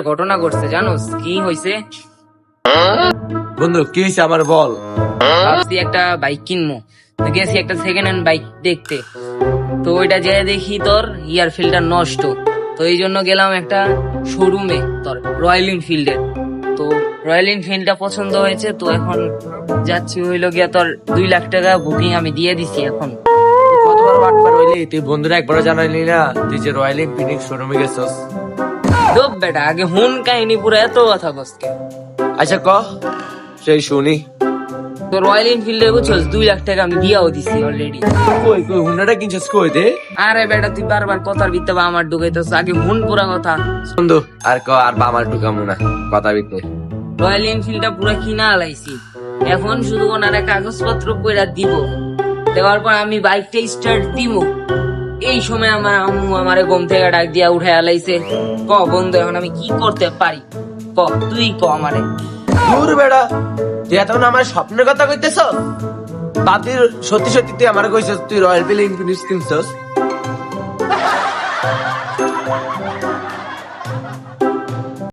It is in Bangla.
ঘটনা ঘটছে জানোস কি হয়েছে? বন্ধু কি হয়েছে আমার বল। ভাবছি একটা বাইক কিনবো, তো গেছি একটা সেকেন্ড হ্যান্ড বাইক দেখতে। তো ওইটা যেয়ে দেখি তোর ইয়ার ফিল্টার নষ্ট। তো এই জন্য গেলাম একটা শোরুমে তোর রয়্যাল এনফিল্ডের। তো রয়্যাল এনফিল্ডটা পছন্দ হয়েছে, তো এখন যাচ্ছি হইলো গিয়া তোর 2 লাখ টাকা বুকিং আমি দিয়ে দিছি এখন। কতবার বাটবার হইলি তুই বন্ধুরা একবারও জানাইলি না তুই যে রয়্যাল এনফিল্ড শোরুমে গেছস। দোপ বেটা, আগে হুন কাহিনী পুরো এত কথা বসকে। আচ্ছা ক সেই শুনি। তো রয়্যাল এনফিল্ডে বুঝছস 2 লাখ টাকা আমি দিয়াও দিছি অলরেডি। কই কই হুন্ডাটা কিনছিস কই দে। আরে বেটা তুই বারবার কথার ভিতরে আমার ঢুকাইতেছ, আগে হুন পুরা কথা। বন্ধু আর ক আর বামার ঢুকামু না কথা বিতে। রয়্যাল এনফিল্ডটা পুরো কিনা আলাইছি, এখন শুধু ওনারা কাগজপত্র কইরা দিব। দেওয়ার পর আমি বাইকটা স্টার্ট দিব, এই সময় আমার আম্মু আমারে ঘুম থেকে ডাক দিয়া উঠে আলাইছে। ক বন্ধু এখন আমি কি করতে পারি, ক তুই ক আমারে। দূর বেড়া তুই এতক্ষণ আমার স্বপ্নের কথা কইতেছ। বাতির সত্যি সত্যি তুই আমার কইছস তুই রয়্যাল এনফিল্ড কিনছস।